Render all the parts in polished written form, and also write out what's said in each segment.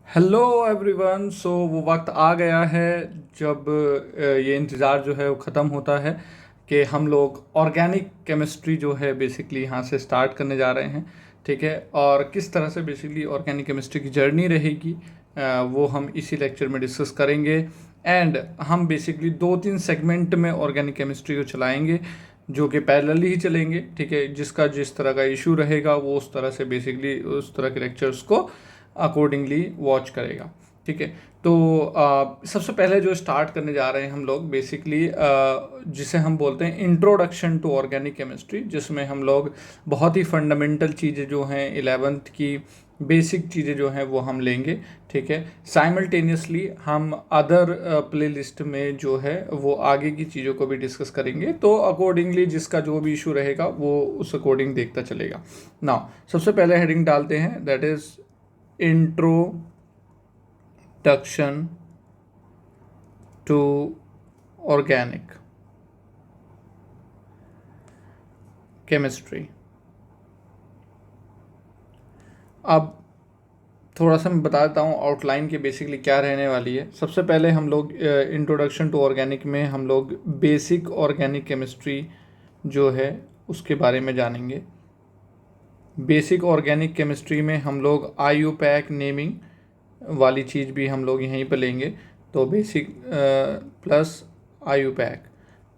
Hello everyone. सो वो वक्त आ गया है जब ये इंतज़ार जो है वो ख़त्म होता है कि हम लोग ऑर्गेनिक केमिस्ट्री जो है बेसिकली यहाँ से स्टार्ट करने जा रहे हैं। ठीक है, और किस तरह से बेसिकली ऑर्गेनिक केमिस्ट्री की जर्नी रहेगी वो हम इसी लेक्चर में डिस्कस करेंगे। एंड हम बेसिकली 2-3 सेगमेंट में ऑर्गेनिक केमिस्ट्री को चलाएंगे जो कि पैरेलली ही चलेंगे। ठीक है, जिसका जिस तरह का इशू रहेगा वो उस तरह से बेसिकली उस तरह के लेक्चर्स को अकॉर्डिंगली वॉच करेगा। ठीक है, तो सबसे पहले जो स्टार्ट करने जा रहे हैं हम लोग बेसिकली जिसे हम बोलते हैं इंट्रोडक्शन टू ऑर्गेनिक केमिस्ट्री, जिसमें हम लोग बहुत ही फंडामेंटल चीज़ें जो हैं 11th की बेसिक चीज़ें जो हैं वो हम लेंगे। ठीक है, साइमल्टेनियसली हम अदर प्लेलिस्ट में जो है वो आगे की चीज़ों को भी डिस्कस करेंगे, तो अकॉर्डिंगली जिसका जो भी इशू रहेगा वो उस अकॉर्डिंग देखता चलेगा। नाउ सबसे पहले हेडिंग डालते हैं, that is introduction to organic chemistry। अब थोड़ा सा मैं बता देता हूँ आउटलाइन के बेसिकली क्या रहने वाली है। सबसे पहले हम लोग इंट्रोडक्शन टू ऑर्गेनिक में हम लोग बेसिक ऑर्गेनिक केमिस्ट्री जो है उसके बारे में जानेंगे। बेसिक ऑर्गेनिक केमिस्ट्री में हम लोग IUPAC नेमिंग वाली चीज़ भी हम लोग यहीं पर लेंगे, तो बेसिक प्लस IUPAC।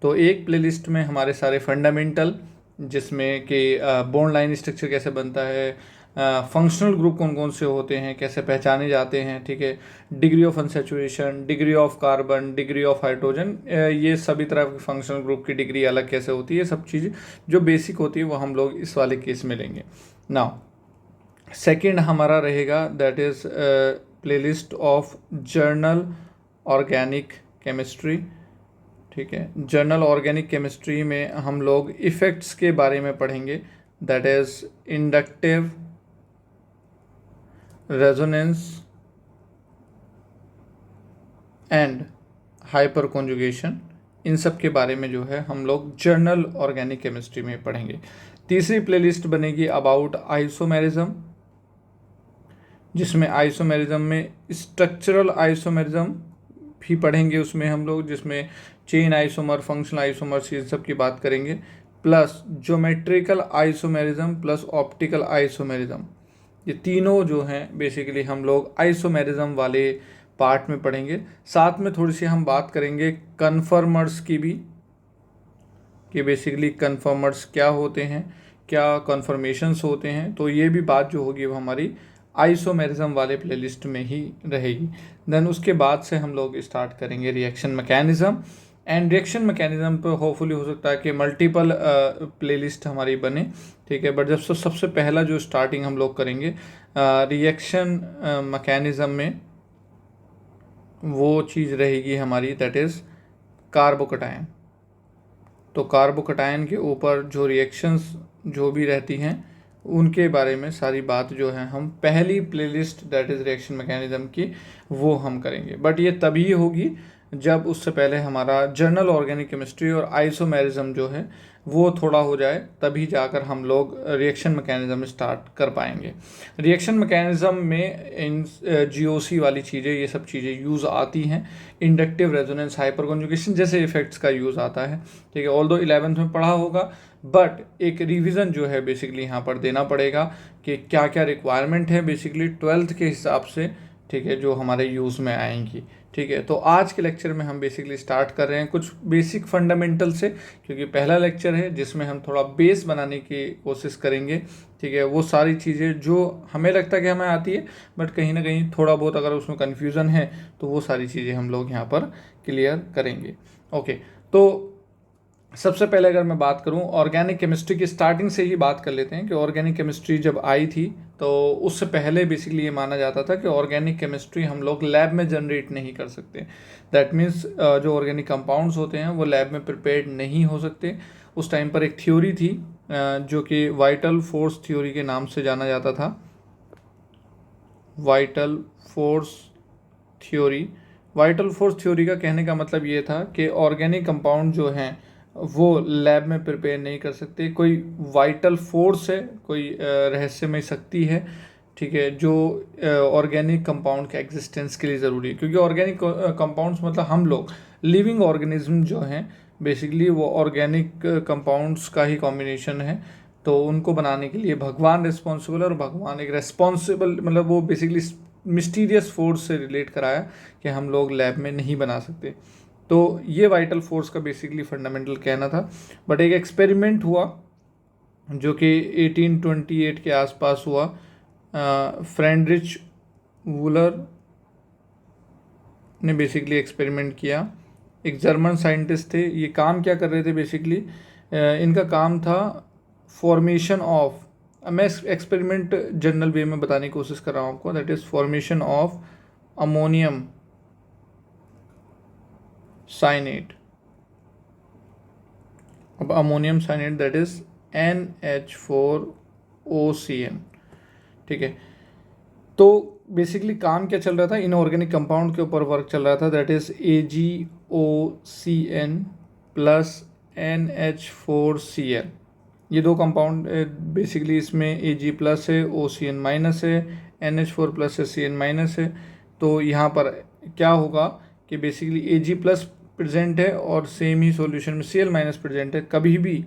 तो एक प्लेलिस्ट में हमारे सारे फंडामेंटल, जिसमें कि बॉन्ड लाइन स्ट्रक्चर कैसे बनता है, फंक्शनल ग्रुप कौन कौन से होते हैं, कैसे पहचाने जाते हैं। ठीक है, degree of unsaturation, degree of carbon, degree of hydrogen, ये सभी तरह के फंक्शनल ग्रुप की डिग्री अलग कैसे होती है, सब चीज़ जो बेसिक होती है वो हम लोग इस वाले केस में लेंगे। नाउ सेकंड हमारा रहेगा that is playlist of journal organic chemistry. ठीक है, जर्नल ऑर्गेनिक केमिस्ट्री में हम लोग इफ़ेक्ट्स के बारे में पढ़ेंगे, that is inductive, resonance and hyperconjugation. इन सब के बारे में जो है हम लोग जर्नल ऑर्गेनिक केमिस्ट्री में पढ़ेंगे। तीसरी प्लेलिस्ट बनेगी अबाउट आइसोमेरिज्म, जिसमें आइसोमेरिज्म में स्ट्रक्चरल आइसोमेरिज्म भी पढ़ेंगे उसमें हम लोग, जिसमें चेन आइसोमर, फंक्शनल आइसोमर्स, ये सब की बात करेंगे, plus geometrical isomerism plus optical isomerism. ये तीनों जो हैं बेसिकली हम लोग आइसोमेरिज्म वाले पार्ट में पढ़ेंगे। साथ में थोड़ी सी हम बात करेंगे कन्फर्मर्स की भी, कि बेसिकली कन्फर्मर्स क्या होते हैं, क्या कन्फर्मेशंस होते हैं। तो ये भी बात जो होगी वो हमारी आइसोमेरिज्म वाले प्लेलिस्ट में ही रहेगी। देन उसके बाद से हम लोग स्टार्ट करेंगे reaction mechanism, and reaction mechanism पे होपफुली हो सकता है कि मल्टीपल प्लेलिस्ट हमारी बने। ठीक है, बट जब सबसे पहला जो स्टार्टिंग हम लोग करेंगे रिएक्शन मैकेनिज़्म में, वो चीज़ रहेगी हमारी दैट इज़ कार्बोकटायन। तो कार्बोकटायन के ऊपर जो रिएक्शंस जो भी रहती हैं उनके बारे में सारी बात जो है हम पहली playlist that is reaction mechanism की वो हम करेंगे। बट ये तभी होगी जब उससे पहले हमारा जर्नल ऑर्गेनिक केमिस्ट्री और आइसोमेरिज्म जो है वो थोड़ा हो जाए, तभी जाकर हम लोग रिएक्शन मैकेनिज्म स्टार्ट कर पाएंगे। रिएक्शन मैकेनिज्म में इन GOC वाली चीज़ें, ये सब चीज़ें यूज़ आती हैं। इंडक्टिव, रेजोनेंस, हाइपर कॉन्जुगेशन जैसे इफेक्ट्स का यूज़ आता है। ठीक है, ऑल्दो 11th में पढ़ा होगा, बट एक रिवीजन जो है बेसिकली यहाँ पर देना पड़ेगा कि क्या क्या रिक्वायरमेंट है बेसिकली 12th के हिसाब से। ठीक है, जो हमारे यूज़ में आएंगी। ठीक है, तो आज के लेक्चर में हम बेसिकली स्टार्ट कर रहे हैं कुछ बेसिक फंडामेंटल से, क्योंकि पहला लेक्चर है जिसमें हम थोड़ा बेस बनाने की कोशिश करेंगे। ठीक है, वो सारी चीज़ें जो हमें लगता है कि हमें आती है, बट कहीं ना कहीं थोड़ा बहुत अगर उसमें कन्फ्यूज़न है तो वो सारी चीज़ें हम लोग यहाँ पर क्लियर करेंगे। ओके, तो सबसे पहले अगर मैं बात करूं ऑर्गेनिक केमिस्ट्री की, स्टार्टिंग से ही बात कर लेते हैं कि ऑर्गेनिक केमिस्ट्री जब आई थी तो उससे पहले बेसिकली ये माना जाता था कि ऑर्गेनिक केमिस्ट्री हम लोग लैब में जनरेट नहीं कर सकते। दैट मीन्स जो ऑर्गेनिक कंपाउंड्स होते हैं वो लैब में प्रिपेयर्ड नहीं हो सकते। उस टाइम पर एक थ्योरी थी जो कि वाइटल फोर्स थ्योरी के नाम से जाना जाता था। Vital force theory, vital force theory का कहने का मतलब ये था कि ऑर्गेनिक कंपाउंड जो हैं वो लैब में प्रिपेयर नहीं कर सकते। कोई वाइटल फोर्स है, कोई रहस्यमय शक्ति है। ठीक है, जो ऑर्गेनिक कंपाउंड के एग्जिस्टेंस के लिए ज़रूरी है, क्योंकि ऑर्गेनिक कंपाउंड्स मतलब हम लोग लिविंग ऑर्गेनिज्म जो हैं बेसिकली वो ऑर्गेनिक कंपाउंड्स का ही कॉम्बिनेशन है। तो उनको बनाने के लिए भगवान रिस्पॉन्सिबल, और भगवान एक रेस्पॉन्सिबल मतलब वो बेसिकली मिस्टीरियस फोर्स से रिलेट कराया कि हम लोग लैब में नहीं बना सकते। तो ये वाइटल फोर्स का बेसिकली फंडामेंटल कहना था। बट एक एक्सपेरिमेंट हुआ जो कि 1828 के आसपास हुआ। फ्रेडरिच वूलर ने बेसिकली एक्सपेरिमेंट किया। एक जर्मन साइंटिस्ट थे। ये काम क्या कर रहे थे बेसिकली, इनका काम था फॉर्मेशन ऑफ, मैं एक्सपेरिमेंट जनरल वे में बताने की कोशिश कर रहा हूँ आपको, that is formation of ammonium cyanate. अब अमोनियम साइनेट दैट इज़ NH4OCN, ठीक है। तो बेसिकली काम क्या चल रहा था, इनऑर्गेनिक कंपाउंड के ऊपर वर्क चल रहा था, that is AgOCN plus NH4Cl। ये दो कंपाउंड बेसिकली इसमें Ag प्लस है, OCN माइनस है, NH4 प्लस है, Cn माइनस है। तो यहाँ पर क्या होगा कि बेसिकली Ag प्लस प्रेजेंट है और सेम ही सॉल्यूशन में Cl माइनस प्रेजेंट है। कभी भी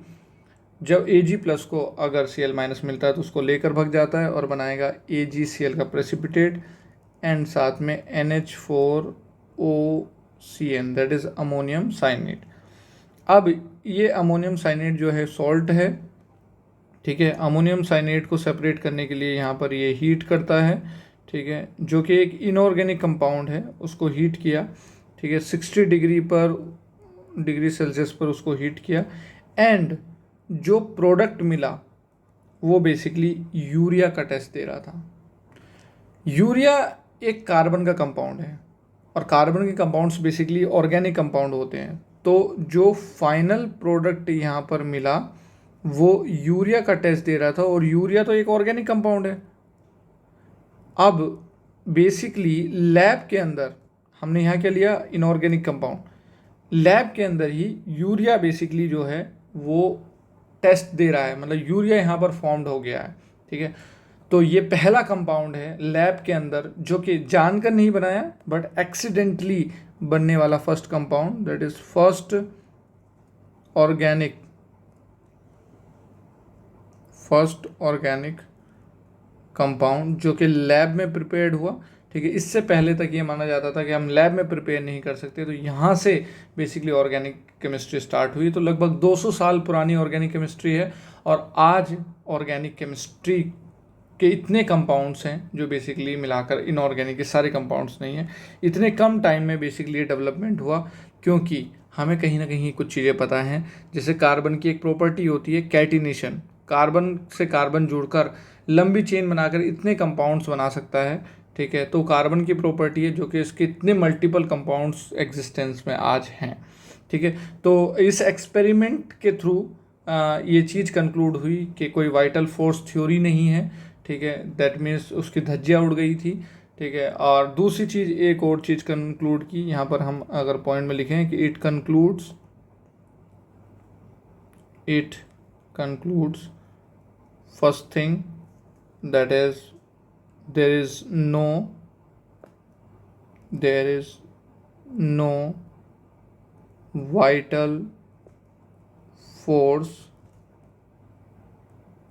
जब Ag प्लस को अगर Cl माइनस मिलता है तो उसको लेकर भाग जाता है और बनाएगा AgCl का प्रेसिपिटेट एंड साथ में NH4OCN that is ammonium cyanate. अब ये अमोनियम साइनेट जो है सॉल्ट है, ठीक है। अमोनियम साइनेट को सेपरेट करने के लिए यहाँ पर ये हीट करता है, ठीक है, जो कि एक इनऑर्गेनिक कंपाउंड है, उसको हीट किया, ठीक है, 60 डिग्री सेल्सियस पर उसको हीट किया एंड जो प्रोडक्ट मिला वो बेसिकली यूरिया का टेस्ट दे रहा था। यूरिया एक कार्बन का कंपाउंड है और कार्बन के कंपाउंड्स बेसिकली ऑर्गेनिक कंपाउंड होते हैं। तो जो फाइनल प्रोडक्ट यहाँ पर मिला वो यूरिया का टेस्ट दे रहा था और यूरिया तो एक ऑर्गेनिक कंपाउंड है। अब बेसिकली लैब के अंदर हमने यहाँ क्या लिया, इनऑर्गेनिक कंपाउंड, लैब के अंदर ही यूरिया बेसिकली जो है वो टेस्ट दे रहा है, मतलब यूरिया यहाँ पर फॉर्म्ड हो गया है, ठीक है। तो ये पहला कंपाउंड है लैब के अंदर जो कि जानकर नहीं बनाया बट एक्सीडेंटली बनने वाला first compound, that is first organic compound जो कि लैब में प्रिपेयर्ड हुआ, ठीक है। इससे पहले तक ये माना जाता था कि हम लैब में प्रिपेयर नहीं कर सकते, तो यहाँ से बेसिकली ऑर्गेनिक केमिस्ट्री स्टार्ट हुई। तो लगभग 200 साल पुरानी ऑर्गेनिक केमिस्ट्री है और आज ऑर्गेनिक केमिस्ट्री के इतने कंपाउंड्स हैं जो बेसिकली मिलाकर इनऑर्गेनिक के सारे कंपाउंड्स नहीं हैं। इतने कम टाइम में बेसिकली ये डेवलपमेंट हुआ क्योंकि हमें कहीं ना कहीं कुछ चीज़ें पता हैं। जैसे कार्बन की एक प्रॉपर्टी होती है कैटिनेशन, कार्बन से कार्बन जुड़कर लंबी चेन बनाकर इतने कंपाउंड्स बना सकता है, ठीक है। तो कार्बन की प्रॉपर्टी है जो कि इसके इतने मल्टीपल कंपाउंड्स एग्जिस्टेंस में आज हैं, ठीक है। तो इस एक्सपेरिमेंट के थ्रू ये चीज़ कंक्लूड हुई कि कोई वाइटल फोर्स थ्योरी नहीं है, ठीक है। दैट मीन्स उसकी धज्जियाँ उड़ गई थी, ठीक है। और दूसरी चीज़, एक और चीज़ कंक्लूड की यहाँ पर हम अगर पॉइंट में लिखें कि it concludes first thing that is there is no vital force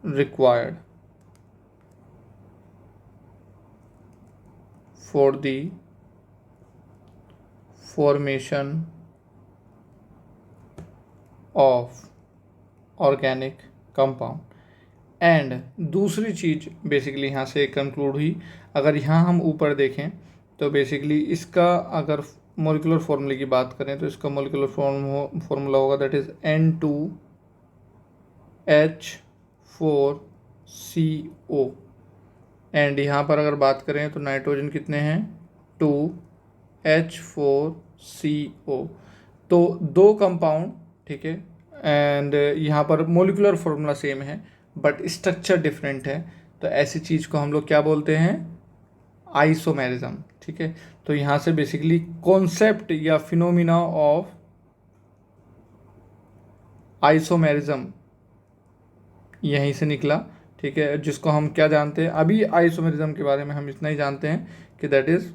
required for the formation of organic compound। And दूसरी चीज़ बेसिकली यहाँ से कंक्लूड हुई, अगर यहाँ हम ऊपर देखें तो बेसिकली इसका अगर मोलिकुलर फॉर्मूले की बात करें तो इसका मोलिकुलर फॉर्मूला होगा दैट इज़ N2H4CO। एंड यहाँ पर अगर बात करें तो नाइट्रोजन कितने हैं, 2H4CO। तो दो कंपाउंड, ठीक है। एंड यहाँ पर मोलिकुलर फॉर्मूला सेम है बट स्ट्रक्चर डिफरेंट है, तो ऐसी चीज़ को हम लोग क्या बोलते हैं, आइसोमेरिज्म, ठीक है। तो यहाँ से बेसिकली कॉन्सेप्ट या फिनोमिना ऑफ आइसोमेरिज्म यहीं से निकला, ठीक है, जिसको हम क्या जानते हैं अभी आइसोमेरिज्म के बारे में हम इतना ही जानते हैं कि that is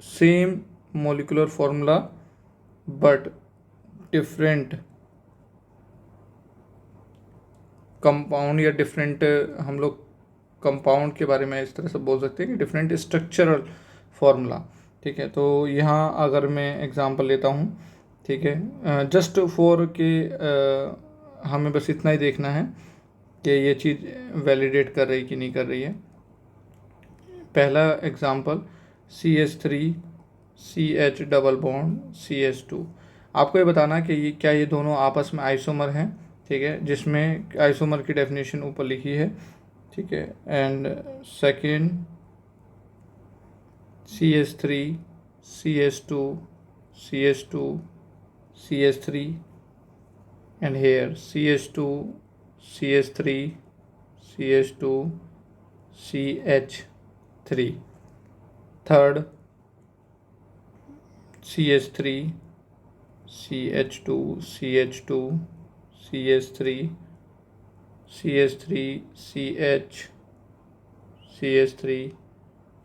same molecular formula but different compound, या डिफरेंट हम लोग कंपाउंड के बारे में इस तरह से बोल सकते हैं कि डिफरेंट स्ट्रक्चरल फॉर्मूला। ठीक है, तो यहाँ अगर मैं एग्जांपल लेता हूँ, ठीक है, जस्ट फॉर के हमें बस इतना ही देखना है कि ये चीज़ वैलिडेट कर रही कि नहीं कर रही है। पहला example CH3 CH double bond CH2। आपको ये बताना कि ये क्या ये दोनों आपस में आइसोमर हैं, ठीक है, जिसमें आइसोमर की डेफिनेशन ऊपर लिखी है, ठीक है। And second CH3 CH2 CH2 CH3 and here CH2 CH3 CH2 CH3। third CH3 CH2 CH2 CH3 CH3 CH CH3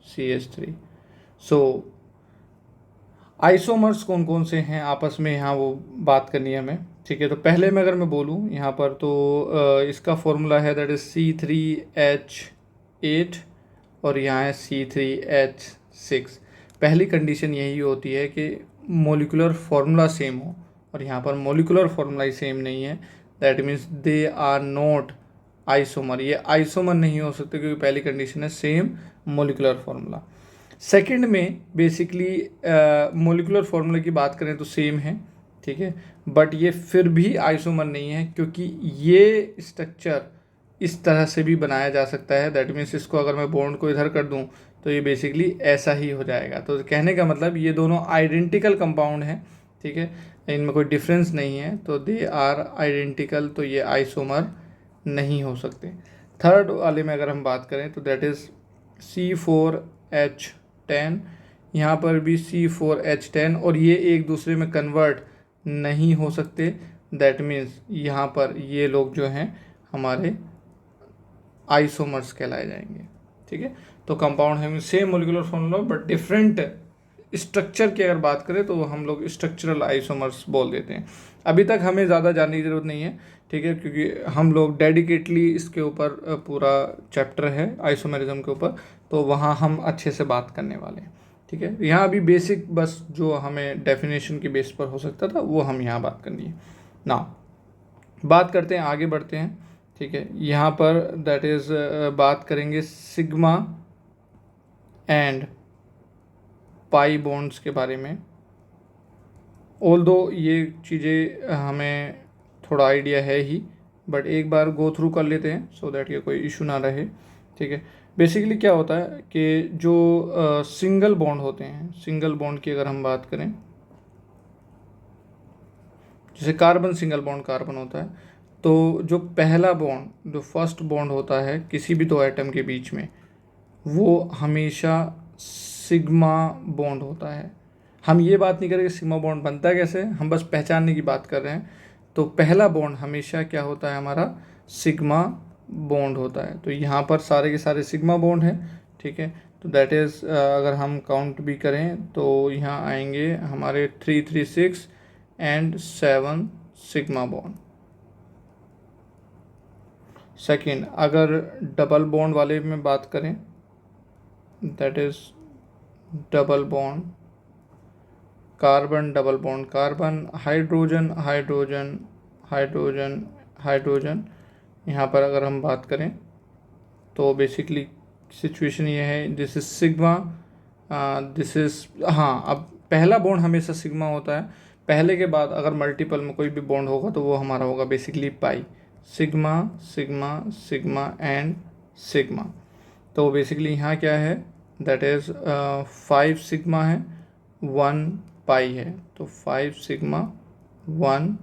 CH3। So isomers कौन कौन से हैं आपस में, यहाँ वो बात करनी है हमें, ठीक है। तो पहले में अगर मैं बोलूँ यहाँ पर तो इसका फॉर्मूला है दैट इज C3H8 और यहाँ है C3H6। पहली कंडीशन यही होती है कि मोलिकुलर फार्मूला सेम हो, और यहाँ पर मोलिकुलर फार्मूला ही सेम नहीं है, that means they are not isomer. ये आइसोमर नहीं हो सकते क्योंकि पहली कंडीशन है सेम मोलिकुलर फार्मूला। सेकंड में बेसिकली मोलिकुलर फार्मूला की बात करें तो सेम है, ठीक है, बट ये फिर भी आइसोमर नहीं है क्योंकि ये स्ट्रक्चर इस तरह से भी बनाया जा सकता है। दैट मीन्स इसको अगर मैं बॉन्ड को इधर कर दूं तो ये बेसिकली ऐसा ही हो जाएगा। तो कहने का मतलब ये दोनों आइडेंटिकल कंपाउंड हैं, ठीक है, इनमें कोई डिफरेंस नहीं है, तो दे आर आइडेंटिकल, तो ये आइसोमर नहीं हो सकते। थर्ड वाले में अगर हम बात करें तो दैट इज़ C4H10। यहाँ पर भी C4H10 और ये एक दूसरे में कन्वर्ट नहीं हो सकते। दैट मीन्स यहाँ पर ये लोग जो हैं हमारे आइसोमर्स कहलाए जाएंगे, ठीक है। तो कंपाउंड है same molecular formula but different structure की अगर बात करें तो हम लोग स्ट्रक्चरल आइसोमर्स बोल देते हैं। अभी तक हमें ज़्यादा जानने की ज़रूरत नहीं है, ठीक है, क्योंकि हम लोग डेडिकेटली इसके ऊपर पूरा चैप्टर है आइसोमेरिज्म के ऊपर, तो वहाँ हम अच्छे से बात करने वाले हैं, ठीक है। यहाँ अभी बेसिक बस जो हमें डेफिनेशन के बेस पर हो सकता था वो हम यहाँ बात करनी है ना। बात करते हैं, आगे बढ़ते हैं, ठीक है। यहाँ पर दैट इज़ बात करेंगे सिग्मा एंड पाई बॉन्ड्स के बारे में। ऑल्दो ये चीज़ें हमें थोड़ा आइडिया है ही, बट एक बार गो थ्रू कर लेते हैं सो दैट ये कोई इशू ना रहे, ठीक है। बेसिकली क्या होता है कि जो सिंगल बॉन्ड होते हैं, सिंगल बॉन्ड की अगर हम बात करें, जैसे कार्बन सिंगल बॉन्ड कार्बन होता है, तो जो पहला बॉन्ड, जो फर्स्ट बॉन्ड होता है किसी भी दो एटम के बीच में, वो हमेशा सिग्मा बॉन्ड होता है। हम ये बात नहीं करेंगे सिग्मा बॉन्ड बनता है कैसे, हम बस पहचानने की बात कर रहे हैं। तो पहला बॉन्ड हमेशा क्या होता है हमारा, सिग्मा बॉन्ड होता है। तो यहाँ पर सारे के सारे सिग्मा बॉन्ड हैं, ठीक है। तो दैट इज़ अगर हम काउंट भी करें तो यहाँ आएंगे हमारे 3 3 6 एंड 7 सिग्मा बॉन्ड। सेकेंड, अगर डबल बॉन्ड वाले में बात करें, that is double bond carbon, double bond carbon, hydrogen hydrogen hydrogen hydrogen. यहाँ पर अगर हम बात करें तो बेसिकली सिचुएशन ये है, this is sigma, this is, हाँ, अब पहला बॉन्ड हमेशा सिग्मा होता है, पहले के बाद अगर मल्टीपल में कोई भी बॉन्ड होगा तो वो हमारा होगा basically pi, sigma sigma sigma and sigma. तो बेसिकली यहाँ क्या है, दैट इज़ 5 सिग्मा है, 1 पाई है, तो 5 सिग्मा 1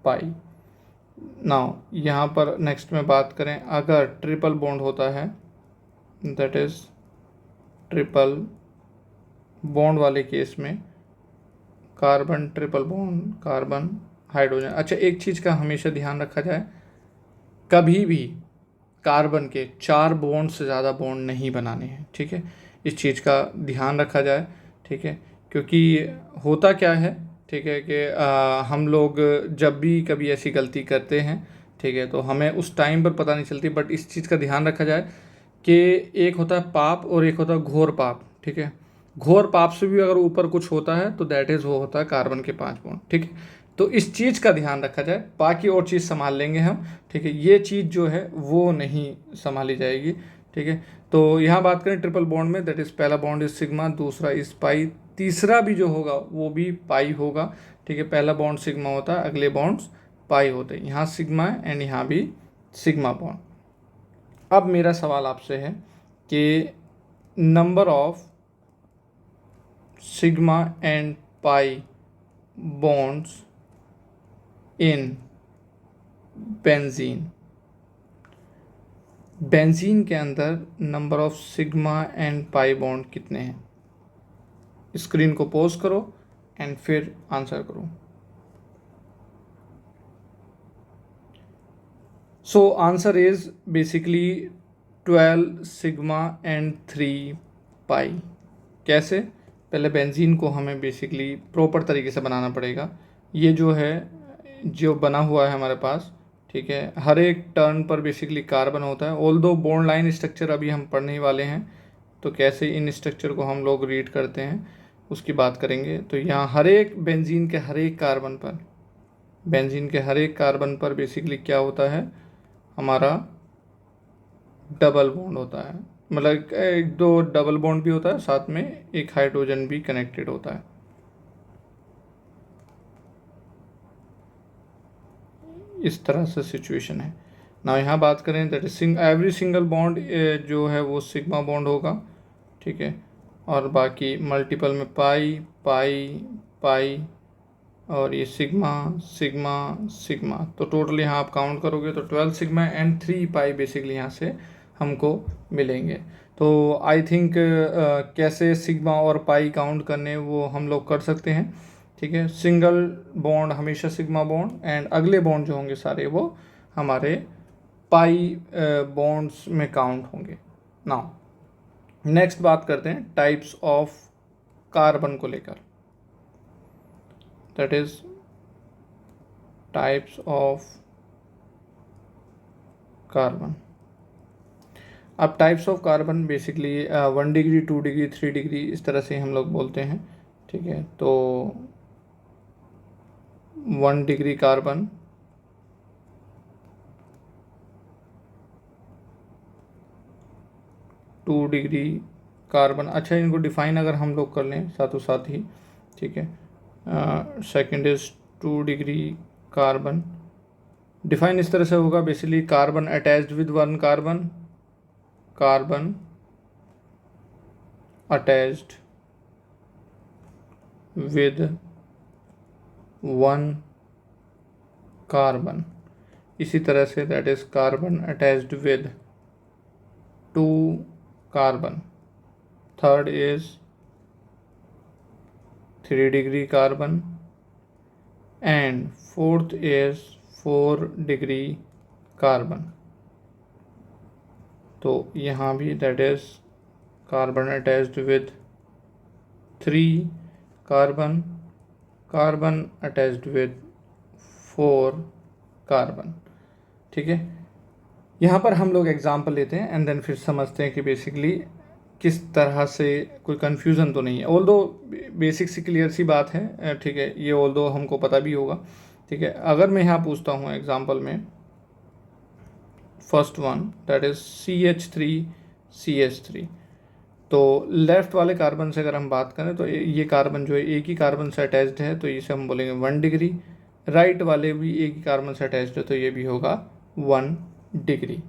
पाई। नाउ यहाँ पर नेक्स्ट में बात करें, अगर ट्रिपल बॉन्ड होता है, दैट इज़ ट्रिपल बॉन्ड वाले केस में carbon triple bond carbon hydrogen. अच्छा, एक चीज़ का हमेशा ध्यान रखा जाए, कभी भी कार्बन के 4 बॉन्ड से ज़्यादा बॉन्ड नहीं बनाने हैं, ठीक है। इस चीज़ का ध्यान रखा जाए, ठीक है, क्योंकि होता क्या है, ठीक है, कि हम लोग जब भी कभी ऐसी गलती करते हैं, ठीक है, तो हमें उस टाइम पर पता नहीं चलती, बट इस चीज़ का ध्यान रखा जाए कि एक होता है पाप और एक होता है घोर पाप, ठीक है। घोर पाप से भी अगर ऊपर कुछ होता है तो दैट इज़ वो होता है कार्बन के 5 बॉन्ड, ठीक है। तो इस चीज़ का ध्यान रखा जाए, बाकी और चीज़ संभाल लेंगे हम, ठीक है। ये चीज़ जो है वो नहीं संभाली जाएगी, ठीक है। तो यहाँ बात करें ट्रिपल बॉन्ड में, दैट इज़ पहला बॉन्ड इज सिग्मा, दूसरा इज पाई, तीसरा भी जो होगा वो भी पाई होगा, ठीक है। पहला बॉन्ड सिग्मा होता है, अगले बॉन्ड्स पाई होते हैं। यहाँ सिग्मा है एंड यहाँ भी सिग्मा बॉन्ड। अब मेरा सवाल आपसे है कि number of sigma and pi bonds in benzene, benzene के अंदर number of sigma and pi bond कितने हैं? स्क्रीन को पॉज करो एंड फिर आंसर करो। So answer is basically 12 sigma and 3 पाई। कैसे? पहले बेंजीन को हमें बेसिकली प्रॉपर तरीके से बनाना पड़ेगा। ये जो है, जो बना हुआ है हमारे पास, ठीक है, हर एक टर्न पर बेसिकली कार्बन होता है। ऑल्दो बॉन्ड लाइन स्ट्रक्चर अभी हम पढ़ने ही वाले हैं, तो कैसे इन स्ट्रक्चर को हम लोग रीड करते हैं उसकी बात करेंगे। तो यहाँ हर एक बेंजीन के हर एक कार्बन पर, बेंजीन के हर एक कार्बन पर बेसिकली क्या होता है, हमारा डबल बॉन्ड होता है। मतलब एक दो डबल बॉन्ड भी होता है, साथ में एक हाइड्रोजन भी कनेक्टेड होता है। इस तरह से सिचुएशन है ना। यहाँ बात करें that is every single bond जो है वो सिग्मा बॉन्ड होगा, ठीक है, और बाकी मल्टीपल में पाई पाई पाई और ये सिग्मा सिग्मा सिग्मा। तो टोटल यहाँ आप काउंट करोगे तो 12 सिग्मा एंड 3 पाई बेसिकली यहाँ से हमको मिलेंगे। तो आई थिंक कैसे सिग्मा और पाई काउंट करने वो हम लोग कर सकते हैं, ठीक है। सिंगल बॉन्ड हमेशा सिग्मा बॉन्ड एंड अगले बॉन्ड जो होंगे सारे वो हमारे पाई बॉन्ड्स में काउंट होंगे। नाउ नेक्स्ट बात करते हैं टाइप्स ऑफ कार्बन को लेकर, that is types of carbon. अब types of carbon basically 1 degree 2 degree 3 degree इस तरह से हम लोग बोलते हैं, ठीक है। तो 1 डिग्री कार्बन, 2 डिग्री कार्बन, अच्छा इनको डिफाइन अगर हम लोग कर लें साथों साथ ही, ठीक है। Second is 2 degree carbon, define इस तरह से होगा basically carbon attached with 1 carbon, carbon attached with 1 carbon. इसी तरह say that is carbon attached with 2 carbon. Third is 3 degree carbon and fourth is 4 degree carbon. तो यहाँ भी that is carbon attached with 3 carbon, carbon attached with 4 carbon, ठीक है। यहाँ पर हम लोग एग्जांपल लेते हैं एंड देन फिर समझते हैं कि बेसिकली किस तरह से कोई कन्फ्यूज़न तो नहीं है। ऑल्दो बेसिक सी क्लियर सी बात है, ठीक है, ये ऑल्दो हमको पता भी होगा, ठीक है। अगर मैं यहाँ पूछता हूँ एग्जांपल में first one that is CH3 तो लेफ़्ट वाले कार्बन से अगर हम बात करें तो ये कार्बन जो है एक ही कार्बन से अटैच्ड है, तो इसे हम बोलेंगे 1 डिग्री। राइट वाले भी एक ही कार्बन से अटैच्ड है, तो ये भी होगा 1 degree.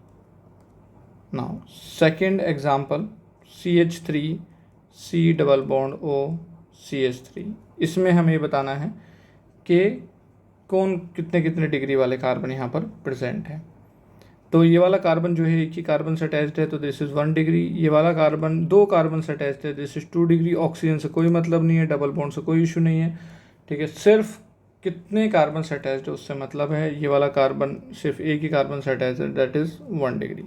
Now second example CH3 C double bond O CH3, इसमें हमें ये बताना है कि कौन कितने कितने डिग्री वाले कार्बन यहाँ पर प्रेजेंट है। तो ये वाला कार्बन जो है एक ही कार्बन से अटैच्ड है, तो दिस इज़ 1 डिग्री। ये वाला कार्बन 2 कार्बन से अटैच्ड है, दिस इज़ 2 डिग्री। ऑक्सीजन से कोई मतलब नहीं है, डबल बॉन्ड से कोई इशू नहीं है, ठीक है। सिर्फ कितने कार्बन से अटैच्ड है उससे मतलब है। ये वाला कार्बन सिर्फ एक ही कार्बन से अटैच्ड है, दैट इज़ 1 डिग्री।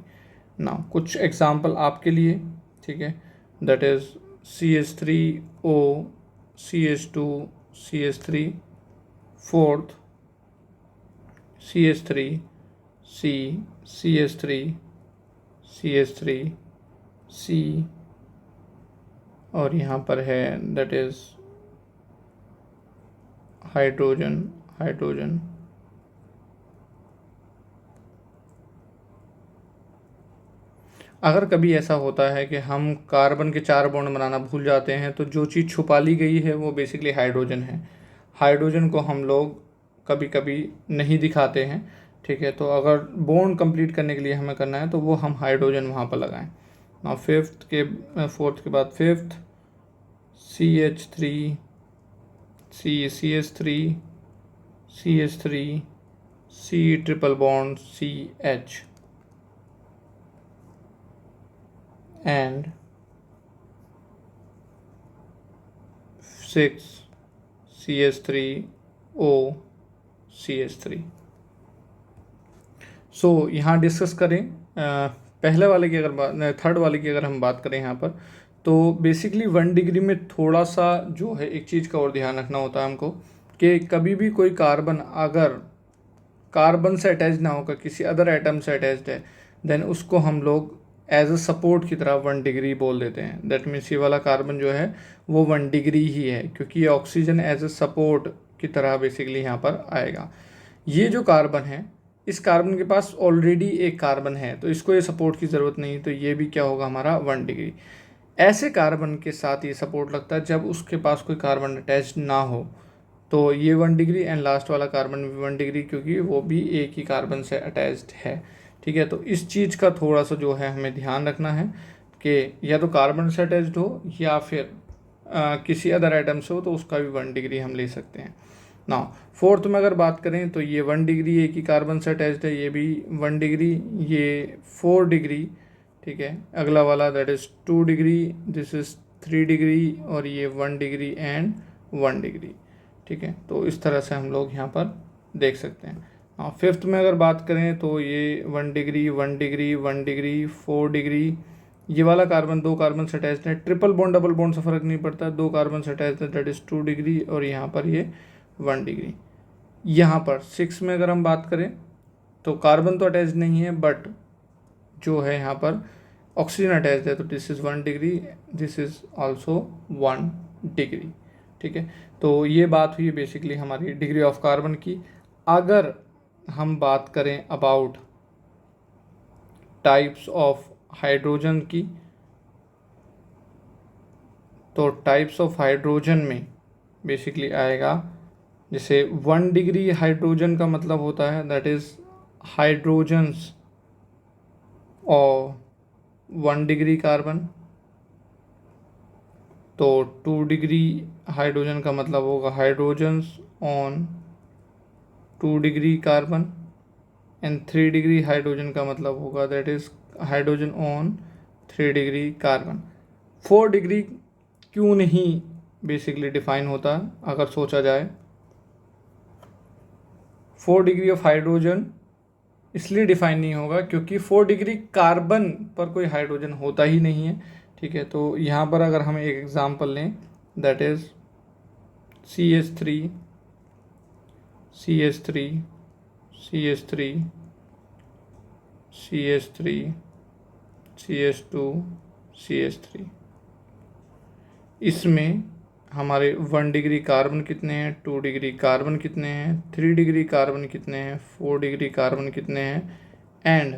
ना कुछ एग्जाम्पल आपके लिए, ठीक है, that is CH3O, CH2, CH3, fourth CH3, C, CH3, CH3, C, और यहाँ पर है दैट इज़ हाइड्रोजन, हाइड्रोजन। अगर कभी ऐसा होता है कि हम कार्बन के 4 बॉन्ड बनाना भूल जाते हैं तो जो चीज़ छुपा ली गई है वो बेसिकली हाइड्रोजन है। हाइड्रोजन को हम लोग कभी कभी नहीं दिखाते हैं, ठीक है। तो अगर बॉन्ड कंप्लीट करने के लिए हमें करना है तो वो हम हाइड्रोजन वहाँ पर लगाएं। ना फोर्थ के बाद fifth CH3, CH3, CH3, C triple bond CH and 6 CH3O, CH3। सो यहाँ डिस्कस करें पहले वाले की अगर बात, थर्ड वाले की अगर हम बात करें यहाँ पर, तो बेसिकली 1 डिग्री में थोड़ा सा जो है एक चीज़ का और ध्यान रखना होता है हमको कि कभी भी कोई कार्बन अगर कार्बन से अटैच ना होकर किसी अदर एटम से अटैच्ड है देन उसको हम लोग एज अ सपोर्ट की तरह 1 डिग्री बोल देते हैं। दैट मीन्स ये वाला कार्बन जो है वो 1 डिग्री ही है, क्योंकि ये ऑक्सीजन एज अ सपोर्ट की तरह बेसिकली यहाँ पर आएगा। ये जो कार्बन है, इस कार्बन के पास ऑलरेडी एक कार्बन है तो इसको ये सपोर्ट की ज़रूरत नहीं, तो ये भी क्या होगा हमारा 1 डिग्री। ऐसे कार्बन के साथ ये सपोर्ट लगता है जब उसके पास कोई कार्बन अटैच ना हो, तो ये 1 डिग्री, एंड लास्ट वाला कार्बन भी 1 डिग्री क्योंकि वो भी एक ही कार्बन से अटैच्ड है, ठीक है। तो इस चीज़ का थोड़ा सा जो है हमें ध्यान रखना है कि या तो कार्बन से अटैच्ड हो या फिर किसी अदर एटम से हो तो उसका भी 1 डिग्री हम ले सकते हैं। ना फोर्थ में अगर बात करें तो ये 1 डिग्री एक ही कार्बन से अटैच्ड है, ये भी 1 डिग्री, ये 4 डिग्री, ठीक है। अगला वाला that is 2 degree, this is 3 degree, और ये 1 डिग्री एंड 1 डिग्री, ठीक है। तो इस तरह से हम लोग यहाँ पर देख सकते हैं। हाँ, फिफ्थ में अगर बात करें तो ये 1 डिग्री, 1 डिग्री, 1 डिग्री, 4 डिग्री, ये वाला कार्बन 2 कार्बन से अटैच्ड है। ट्रिपल बॉन्ड डबल बॉन्ड से फ़र्क नहीं पड़ता, 2 कार्बन से अटैच्ड है, दैट इज़ 2 डिग्री, और यहाँ पर ये 1 डिग्री। यहाँ पर 6 में अगर हम बात करें तो कार्बन तो अटैच नहीं है बट जो है यहाँ पर ऑक्सीजन अटैच्ड है, तो this is 1 degree, this is also 1 degree, ठीक है। तो ये बात हुई बेसिकली हमारी डिग्री ऑफ कार्बन की। अगर हम बात करें अबाउट टाइप्स ऑफ हाइड्रोजन की, तो टाइप्स ऑफ हाइड्रोजन में बेसिकली आएगा, जैसे 1 डिग्री हाइड्रोजन का मतलब होता है दैट इज़ हाइड्रोजन्स और 1 डिग्री कार्बन। तो 2 डिग्री हाइड्रोजन का मतलब होगा hydrogens on 2 degree carbon, and 3 degree hydrogen का मतलब होगा that is hydrogen on 3 degree carbon. 4 degree क्यों नहीं बेसिकली डिफाइन होता अगर सोचा जाए, 4 डिग्री ऑफ हाइड्रोजन इसलिए डिफाइन नहीं होगा क्योंकि 4 डिग्री कार्बन पर कोई हाइड्रोजन होता ही नहीं है, ठीक है। तो यहाँ पर अगर हम एक एग्जांपल लें that is CH3, CH3, CH3, CH3, CH2, CH3, इसमें हमारे 1 डिग्री कार्बन कितने हैं, 2 डिग्री कार्बन कितने हैं, 3 डिग्री कार्बन कितने हैं, 4 डिग्री कार्बन कितने हैं, एंड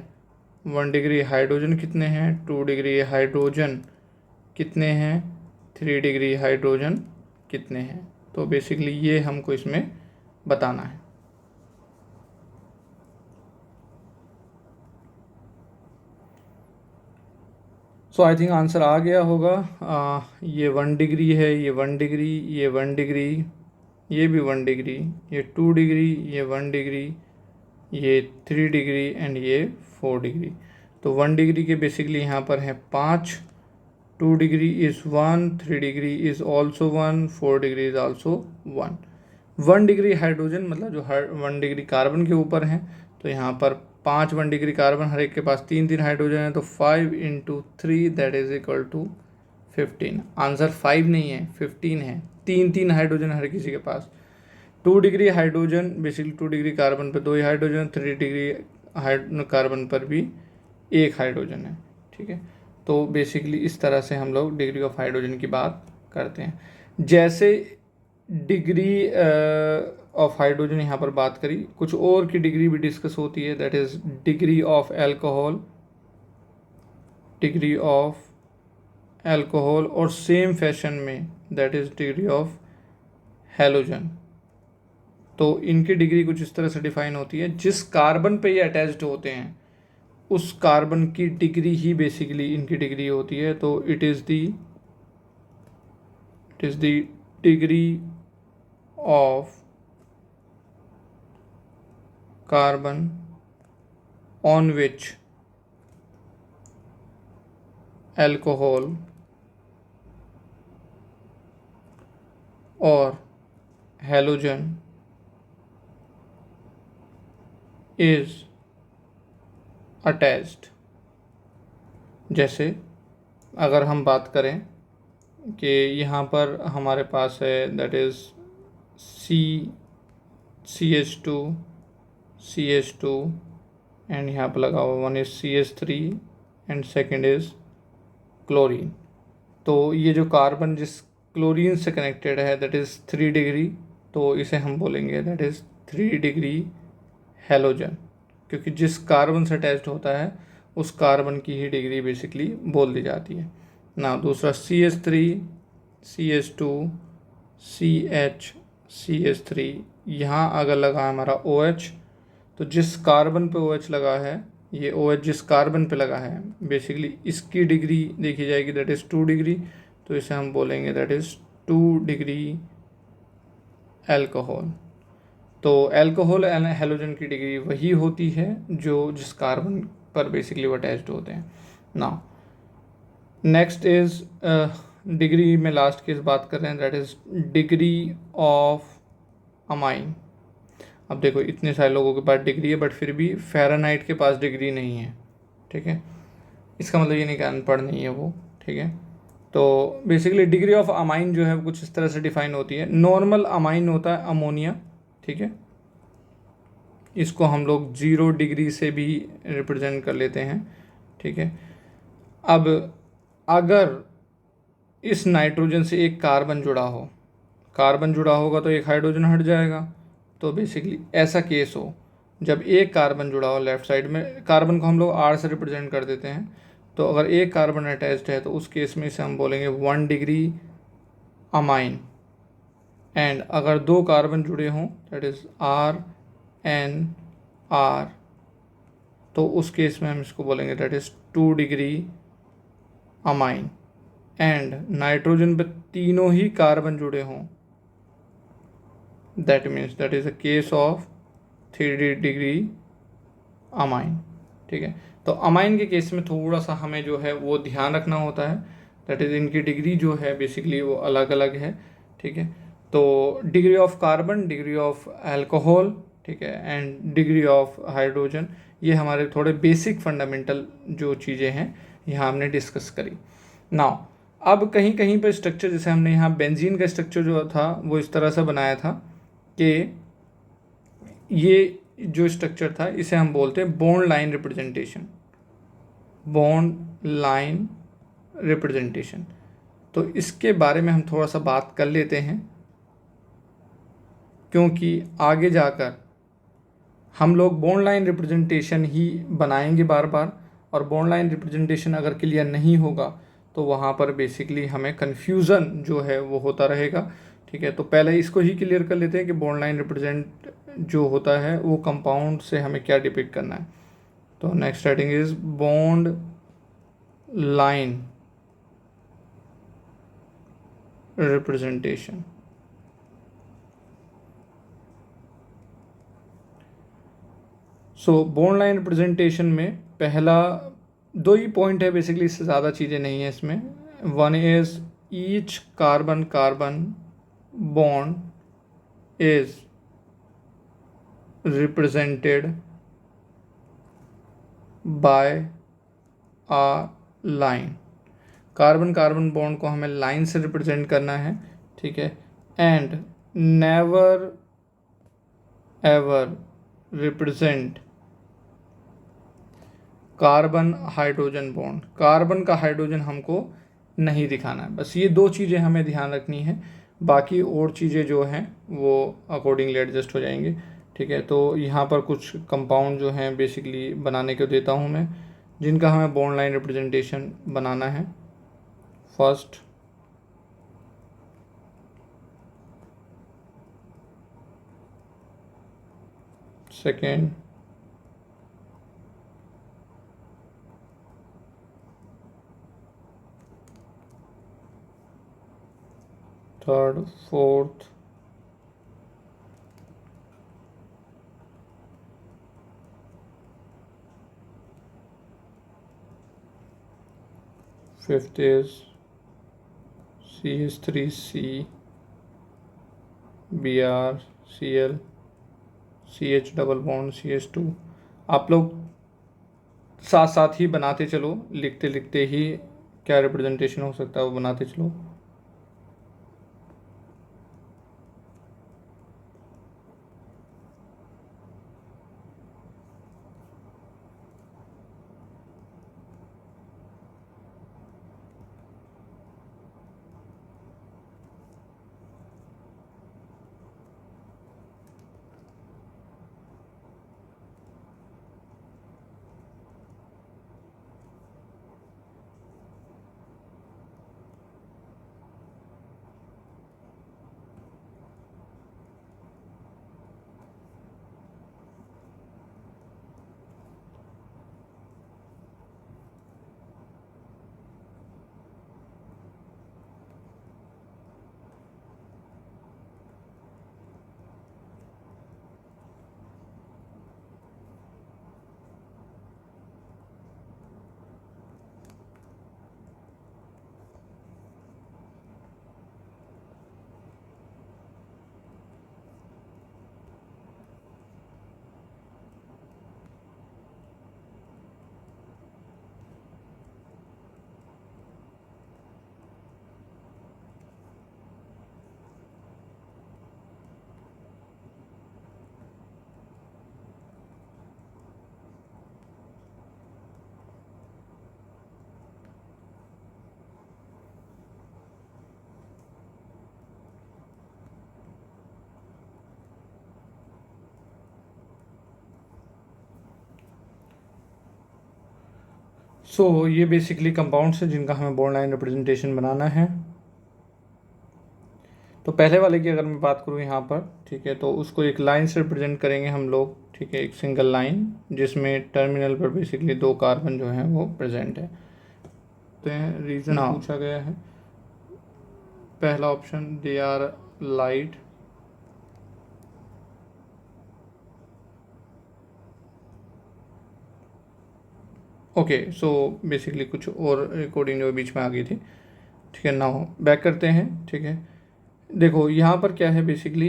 1 डिग्री हाइड्रोजन कितने हैं, 2 डिग्री हाइड्रोजन कितने हैं, 3 डिग्री हाइड्रोजन कितने हैं। तो बेसिकली ये हमको इसमें बताना है। सो आई थिंक आंसर आ गया होगा। ये 1 डिग्री है, ये 1 डिग्री, ये 1 डिग्री, ये भी 1 डिग्री, ये 2 डिग्री, ये 1 डिग्री, ये 3 डिग्री एंड ये 4 डिग्री। तो 1 डिग्री के बेसिकली यहाँ पर हैं 5, 2 degree is 1, 3 degree is also 1, 4 degree is also 1। 1 degree hydrogen मतलब जो 1 डिग्री कार्बन के ऊपर हैं, तो यहाँ पर 5 1 डिग्री कार्बन, हर एक के पास 3 हाइड्रोजन है, तो 5 × 3 that is equal to 15। Answer 5 नहीं है, 15 है। 3 हाइड्रोजन हर किसी के पास। 2 degree hydrogen, basically 2 degree carbon पर 2 ही हाइड्रोजन, 3 डिग्री कार्बन पर भी 1 हाइड्रोजन है। ठीक है, तो बेसिकली इस तरह से हम लोग डिग्री ऑफ हाइड्रोजन की बात करते हैं। जैसे डिग्री ऑफ हाइड्रोजन यहाँ पर बात करी, कुछ और की डिग्री भी डिस्कस होती है, that is degree of alcohol, degree of alcohol, और सेम फैशन में that is degree of halogen. तो इनकी डिग्री कुछ इस तरह से डिफाइन होती है, जिस कार्बन पे ये अटैच्ड होते हैं उस कार्बन की डिग्री ही बेसिकली इनकी डिग्री होती है। तो it is the degree of carbon on which alcohol और हैलोजन इज अटैच्ड। जैसे अगर हम बात करें कि यहाँ पर हमारे पास है दैट इज़ CH2 एंड यहाँ पर लगा हुआ 1 is CH3 and second is chlorine. तो ये जो कार्बन जिस क्लोरीन से कनेक्टेड है दैट इज़ 3 डिग्री, तो इसे हम बोलेंगे दैट इज़ 3 डिग्री हैलोजन, क्योंकि जिस कार्बन से अटैच्ड होता है उस कार्बन की ही डिग्री बेसिकली बोल दी जाती है ना। दूसरा CH3 CH2 CH3, यहाँ अगर लगा है हमारा OH, तो जिस कार्बन पे OH लगा है, ये OH जिस कार्बन पे लगा है बेसिकली इसकी डिग्री देखी जाएगी दैट इज़ 2 डिग्री, तो इसे हम बोलेंगे दैट इज़ 2 डिग्री एल्कोहल। तो एल्कोहल एंड हैलोजन की डिग्री वही होती है जो जिस कार्बन पर बेसिकली वो अटैच्ड होते हैं ना। नेक्स्ट इज डिग्री में लास्ट की बात कर रहे हैं that is degree of amine. अब देखो इतने सारे लोगों के पास डिग्री है बट फिर भी फ़ारेनहाइट के पास डिग्री नहीं है। ठीक है, इसका मतलब ये नहीं कि अनपढ़ नहीं है वो। ठीक है, तो बेसिकली डिग्री ऑफ अमाइन जो है वो कुछ इस तरह से डिफाइन होती है। नॉर्मल अमाइन होता है अमोनिया, ठीक है, इसको हम लोग 0 डिग्री से भी रिप्रेजेंट कर लेते हैं। ठीक है, अब अगर इस नाइट्रोजन से एक कार्बन जुड़ा होगा तो एक हाइड्रोजन हट जाएगा। तो बेसिकली ऐसा केस हो जब एक कार्बन जुड़ा हो, लेफ्ट साइड में कार्बन को हम लोग R से रिप्रेजेंट कर देते हैं, तो अगर एक कार्बन अटैच्ड है तो उस केस में इसे हम बोलेंगे 1 डिग्री अमाइन। एंड अगर 2 कार्बन जुड़े हों दैट इज़ RNR, तो उस केस में हम इसको बोलेंगे that is 2 degree amine. And nitrogen पे तीनों ही कार्बन जुड़े हों that means that is a case of 3 degree amine. ठीक है, तो अमाइन के केस में थोड़ा सा हमें जो है वो ध्यान रखना होता है, दैट इज़ इनकी डिग्री जो है बेसिकली वो अलग अलग है। ठीक है, तो degree of carbon, degree of alcohol, ठीक है, एंड डिग्री ऑफ हाइड्रोजन, ये हमारे थोड़े बेसिक फंडामेंटल जो चीज़ें हैं यहाँ हमने डिस्कस करी। नाउ अब कहीं कहीं पर स्ट्रक्चर, जैसे हमने यहाँ बेंजीन का स्ट्रक्चर जो था वो इस तरह से बनाया था कि ये जो स्ट्रक्चर था इसे हम बोलते हैं bond line representation. Bond line representation, तो इसके बारे में हम थोड़ा सा बात कर लेते हैं, क्योंकि आगे जाकर हम लोग बॉन्ड लाइन रिप्रेजेंटेशन ही बनाएंगे बार बार, और बॉन्ड लाइन रिप्रेजेंटेशन अगर क्लियर नहीं होगा तो वहाँ पर बेसिकली हमें कन्फ्यूज़न जो है वो होता रहेगा। ठीक है, तो पहले इसको ही क्लियर कर लेते हैं कि बॉन्ड लाइन रिप्रेजेंट जो होता है वो कंपाउंड से हमें क्या डिपिक्ट करना है। तो next heading is bond line representation. So bond line representation में पहला 2 ही पॉइंट है बेसिकली, इससे ज़्यादा चीज़ें नहीं है इसमें। 1 is each carbon carbon bond is represented by a line. Carbon carbon bond को हमें लाइन से रिप्रेजेंट करना है, ठीक है। And never ever represent carbon hydrogen bond. Carbon का हाइड्रोजन हमको नहीं दिखाना है। बस ये दो चीज़ें हमें ध्यान रखनी है, बाकी और चीज़ें जो हैं वो अकॉर्डिंगली एडजस्ट हो जाएंगे, ठीक है। तो यहाँ पर कुछ कंपाउंड जो हैं बेसिकली बनाने को देता हूँ मैं, जिनका हमें बॉन्ड लाइन रिप्रेजेंटेशन बनाना है। First, second, third, fourth, fifth is CH3C Br Cl CH double bond CH2। आप लोग साथ साथ ही बनाते चलो, लिखते लिखते ही क्या रिप्रेजेंटेशन हो सकता है वो बनाते चलो। सो ये बेसिकली कंपाउंड्स हैं जिनका हमें बॉन्ड लाइन रिप्रेजेंटेशन बनाना है। तो पहले वाले की अगर मैं बात करूँ यहाँ पर, ठीक है, तो उसको एक लाइन से रिप्रेजेंट करेंगे हम लोग, ठीक है, एक सिंगल लाइन जिसमें टर्मिनल पर बेसिकली दो कार्बन जो हैं वो प्रेजेंट है। तो रीज़न पूछा गया है, पहला option they are light, okay. So basically कुछ और रिकॉर्डिंग जो बीच में आ गई थी, ठीक है। नाउ बैक करते हैं, ठीक है। देखो यहाँ पर क्या है, basically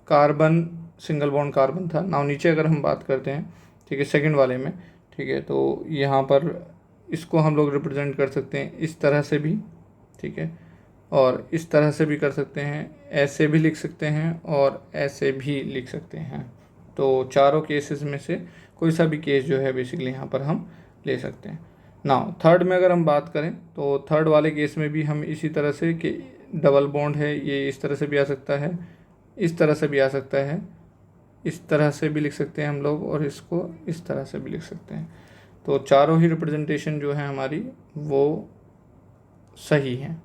carbon single bond carbon था। नाउ नीचे अगर हम बात करते हैं, ठीक है, सेकंड वाले में, ठीक है, तो यहाँ पर इसको हम लोग रिप्रेजेंट कर सकते हैं इस तरह से भी, ठीक है, और इस तरह से भी कर सकते हैं, ऐसे भी लिख सकते हैं और ऐसे भी लिख सकते हैं। तो चारों केसेस में से कोई सा भी केस जो है बेसिकली यहाँ पर हम ले सकते हैं। नाउ थर्ड में अगर हम बात करें तो थर्ड वाले केस में भी हम इसी तरह से कि डबल बॉन्ड है, ये इस तरह से भी आ सकता है, इस तरह से भी आ सकता है, इस तरह से भी लिख सकते हैं हम लोग, और इसको इस तरह से भी लिख सकते हैं। तो चारों ही रिप्रेजेंटेशन जो है हमारी वो सही है।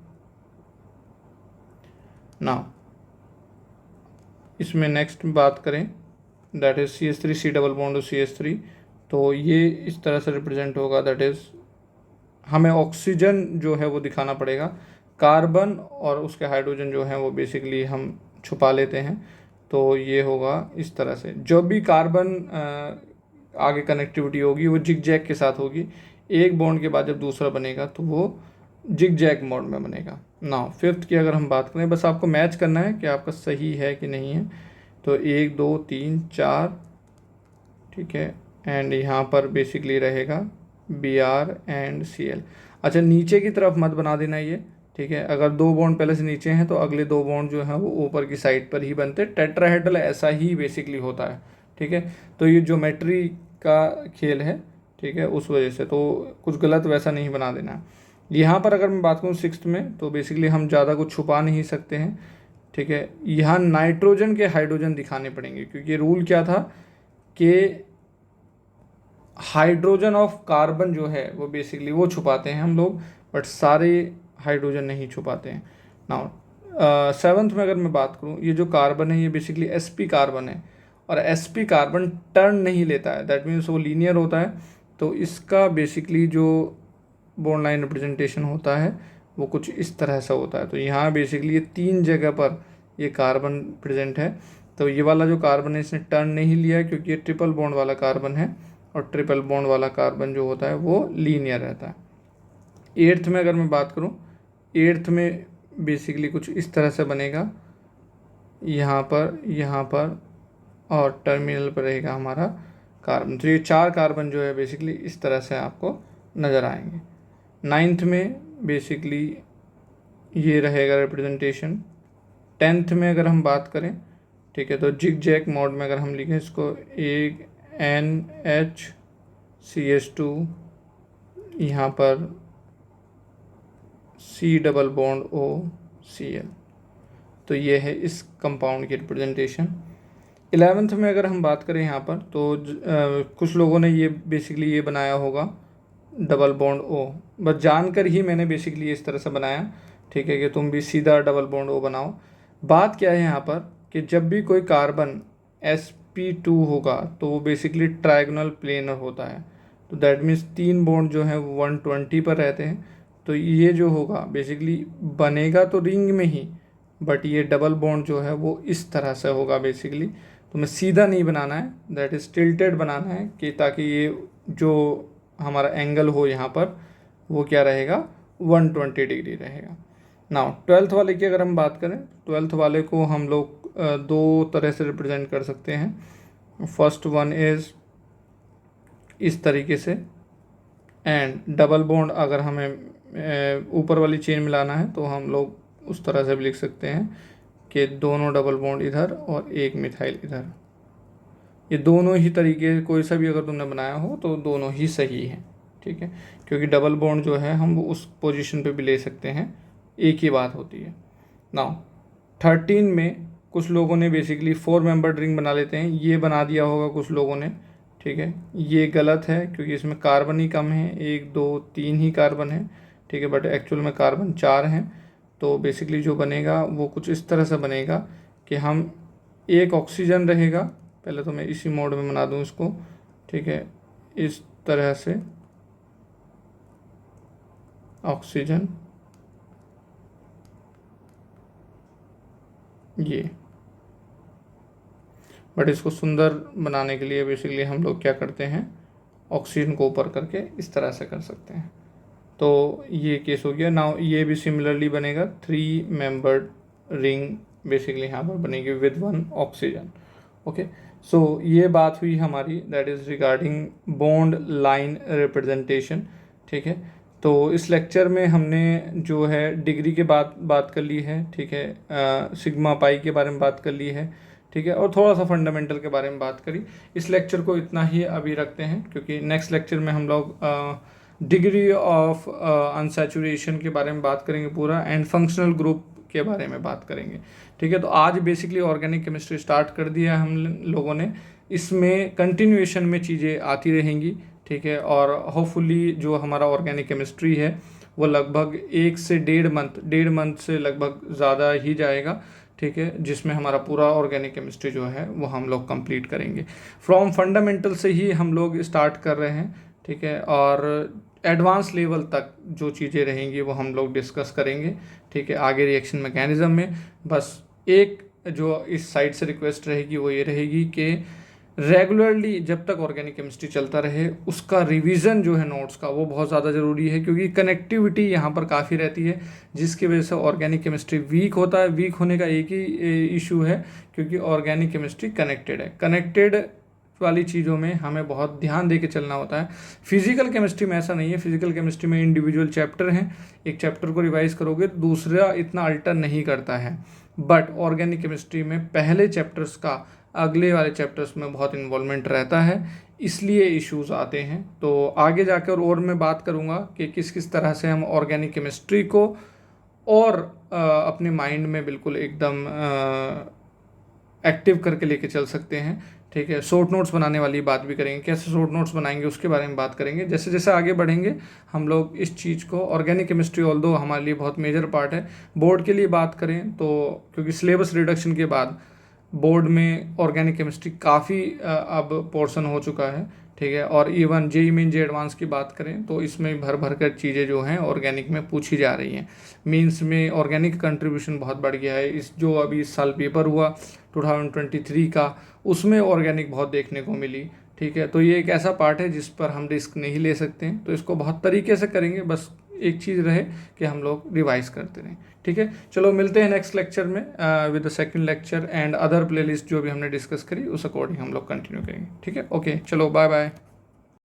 नाउ इसमें नेक्स्ट बात करें, that is CH3 C double bond CH3, तो ये इस तरह से रिप्रेजेंट होगा, दैट इज़ हमें ऑक्सीजन जो है वो दिखाना पड़ेगा, कार्बन और उसके हाइड्रोजन जो हैं वो बेसिकली हम छुपा लेते हैं। तो ये होगा इस तरह से, जो भी कार्बन आगे कनेक्टिविटी होगी वो जिग जैग के साथ होगी, एक बॉन्ड के बाद जब दूसरा बनेगा तो वो जिग जैग मोड में बनेगा। नाउ फिफ्थ की अगर हम बात करें, बस आपको मैच करना है कि आपका सही है कि नहीं है। तो 1 2 3 4, ठीक है, एंड यहाँ पर बेसिकली रहेगा Br एंड Cl। अच्छा, नीचे की तरफ मत बना देना ये, ठीक है। अगर 2 बॉन्ड पहले से नीचे हैं तो अगले 2 बॉन्ड जो हैं वो ऊपर की साइड पर ही बनते हैं। टेट्राहेड्रल ऐसा ही बेसिकली होता है, ठीक है। तो ये ज्योमेट्री का खेल है, ठीक है, उस वजह से तो कुछ गलत वैसा नहीं बना देना। यहाँ पर अगर मैं बात करूँ 6th में, तो बेसिकली हम ज़्यादा कुछ छुपा नहीं सकते हैं, ठीक है। यहाँ नाइट्रोजन के हाइड्रोजन दिखाने पड़ेंगे, क्योंकि रूल क्या था कि हाइड्रोजन ऑफ कार्बन जो है वो बेसिकली वो छुपाते हैं हम लोग, बट सारे हाइड्रोजन नहीं छुपाते हैं। नाउ 7th में अगर मैं बात करूँ, ये जो कार्बन है ये बेसिकली sp कार्बन है, और sp कार्बन टर्न नहीं लेता है, दैट मीन्स वो लीनियर होता है। तो इसका बेसिकली जो बॉन्ड लाइन रिप्रेजेंटेशन होता है वो कुछ इस तरह से होता है। तो यहाँ बेसिकली ये 3 जगह पर ये कार्बन प्रेजेंट है। तो ये वाला जो कार्बन है इसने टर्न नहीं लिया क्योंकि ये ट्रिपल बॉन्ड वाला कार्बन है, और ट्रिपल बॉन्ड वाला कार्बन जो होता है वो लीनियर रहता है। 8th में अगर मैं बात करूँ, 8th में बेसिकली कुछ इस तरह से बनेगा, यहाँ पर और टर्मिनल पर रहेगा हमारा कार्बन। तो ये 4 कार्बन जो है बेसिकली इस तरह से आपको नज़र आएंगे। 9th में बेसिकली ये रहेगा रिप्रेजेंटेशन। 10th में अगर हम बात करें, ठीक है, तो जिग जैग मोड में अगर हम लिखें इसको, एक NHCH2, यहाँ पर C डबल बॉन्ड OCl, तो ये है इस कंपाउंड की रिप्रेजेंटेशन। 11th में अगर हम बात करें यहाँ पर, तो कुछ लोगों ने ये बेसिकली ये बनाया होगा डबल बॉन्ड O, बस जानकर ही मैंने बेसिकली इस तरह से बनाया, ठीक है, कि तुम भी सीधा डबल बॉन्ड O बनाओ। बात क्या है यहाँ पर कि जब भी कोई कार्बन sp2 होगा तो वो बेसिकली ट्रायगोनल प्लेनर होता है, तो दैट मीन्स 3 बॉन्ड जो है 120 पर रहते हैं। तो ये जो होगा बेसिकली बनेगा तो रिंग में ही, बट ये डबल बॉन्ड जो है वो इस तरह से होगा बेसिकली। तो मैं सीधा नहीं बनाना है, दैट इज टिल्टेड बनाना है, कि ताकि ये जो हमारा एंगल हो यहाँ पर वो क्या रहेगा, 120 डिग्री रहेगा। नाउ 12th वाले की अगर हम बात करें, 12th वाले को हम लोग 2 तरह से रिप्रेजेंट कर सकते हैं। फर्स्ट वन इज़ इस तरीके से, एंड डबल बॉन्ड अगर हमें ऊपर वाली चेन मिलाना है तो हम लोग उस तरह से भी लिख सकते हैं कि दोनों डबल बॉन्ड इधर और एक मिथाइल इधर। ये दोनों ही तरीके, कोई सा भी अगर तुमने बनाया हो तो दोनों ही सही है, ठीक है, क्योंकि डबल बॉन्ड जो है हम उस पोजीशन पे भी ले सकते हैं, एक ही बात होती है। नाउ 13 में कुछ लोगों ने बेसिकली 4 मेंबर रिंग बना लेते हैं, ये बना दिया होगा कुछ लोगों ने, ठीक है। ये गलत है क्योंकि इसमें कार्बन ही कम है, 1 2 3 ही कार्बन है, ठीक है, बट एक्चुअल में कार्बन 4 हैं। तो बेसिकली जो बनेगा वो कुछ इस तरह से बनेगा कि हम एक ऑक्सीजन रहेगा, पहले तो मैं इसी मोड में बना दूँ इसको, ठीक है, इस तरह से ऑक्सीजन, ये, बट इसको सुंदर बनाने के लिए बेसिकली हम लोग क्या करते हैं, ऑक्सीजन को ऊपर करके इस तरह से कर सकते हैं। तो ये केस हो गया। नाउ ये भी सिमिलरली बनेगा, 3 मेंबर्ड रिंग बेसिकली यहाँ पर बनेगी विद 1 ऑक्सीजन। ओके, सो ये बात हुई हमारी, that is regarding bond line representation, ठीक है। तो इस लेक्चर में हमने जो है डिग्री के बात कर ली है, ठीक है, सिग्मा पाई के बारे में बात कर ली है, ठीक है, और थोड़ा सा फंडामेंटल के बारे में बात करी। इस लेक्चर को इतना ही अभी रखते हैं, क्योंकि नेक्स्ट लेक्चर में हम लोग डिग्री ऑफ अनसैचुरेशन के बारे में बात करेंगे पूरा, एंड फंक्शनल ग्रुप के बारे में बात करेंगे, ठीक है। तो आज बेसिकली ऑर्गेनिक केमिस्ट्री स्टार्ट कर दिया हम लोगों ने, इसमें कंटिन्यूएशन में चीज़ें आती रहेंगी, ठीक है, और होपफुली जो हमारा ऑर्गेनिक केमिस्ट्री है वो लगभग 1 से 1.5 मंथ से लगभग ज़्यादा ही जाएगा, ठीक है, जिसमें हमारा पूरा ऑर्गेनिक केमिस्ट्री जो है वो हम लोग कंप्लीट करेंगे। फ्रॉम फंडामेंटल से ही हम लोग स्टार्ट कर रहे हैं, ठीक है, और एडवांस लेवल तक जो चीज़ें रहेंगी वो हम लोग डिस्कस करेंगे, ठीक है, आगे रिएक्शन मैकेनिज्म में। बस एक जो इस साइड से रिक्वेस्ट रहेगी वो ये रहेगी कि रेगुलरली जब तक ऑर्गेनिक केमिस्ट्री चलता रहे उसका रिवीजन जो है नोट्स का वो बहुत ज़्यादा ज़रूरी है, क्योंकि कनेक्टिविटी यहाँ पर काफ़ी रहती है, जिसकी वजह से ऑर्गेनिक केमिस्ट्री वीक होता है। वीक होने का एक ही इशू है, क्योंकि ऑर्गेनिक केमिस्ट्री कनेक्टेड है। कनेक्टेड वाली चीज़ों में हमें बहुत ध्यान दे के चलना होता है। फिजिकल केमिस्ट्री में ऐसा नहीं है। फिजिकल केमिस्ट्री में इंडिविजुअल चैप्टर हैं, एक चैप्टर को रिवाइज करोगे दूसरा इतना अल्टर नहीं करता है। बट ऑर्गेनिक केमिस्ट्री में पहले चैप्टर्स का अगले वाले चैप्टर्स में बहुत इन्वॉल्वमेंट रहता है, इसलिए इश्यूज आते हैं। तो आगे जाकर और मैं बात करूँगा कि किस किस तरह से हम ऑर्गेनिक केमिस्ट्री को और अपने माइंड में बिल्कुल एकदम एक्टिव करके लेके चल सकते हैं। ठीक है, शॉर्ट नोट्स बनाने वाली बात भी करेंगे, कैसे शॉर्ट नोट्स बनाएंगे उसके बारे में बात करेंगे। जैसे जैसे आगे बढ़ेंगे हम लोग इस चीज़ को, ऑर्गेनिक केमिस्ट्री ऑल्दो हमारे लिए बहुत मेजर पार्ट है। बोर्ड के लिए बात करें तो क्योंकि सिलेबस रिडक्शन के बाद बोर्ड में ऑर्गेनिक केमिस्ट्री काफ़ी अब पोर्शन हो चुका है। ठीक है, और इवन जेई मेन जे एडवांस की बात करें तो इसमें भर भर कर चीज़ें जो हैं ऑर्गेनिक में पूछी जा रही हैं। मीन्स में ऑर्गेनिक कंट्रीब्यूशन बहुत बढ़ गया है। इस जो अभी इस साल पेपर हुआ 2023 का, उसमें ऑर्गेनिक बहुत देखने को मिली। ठीक है, तो ये एक ऐसा पार्ट है जिस पर हम रिस्क नहीं ले सकते हैं, तो इसको बहुत तरीके से करेंगे। बस एक चीज़ रहे कि हम लोग रिवाइज करते रहें। ठीक है, चलो मिलते हैं नेक्स्ट लेक्चर में with the second lecture and other playlist जो भी हमने डिस्कस करी उस अकॉर्डिंग हम लोग कंटिन्यू करेंगे। ठीक है, ओके, चलो बाय बाय।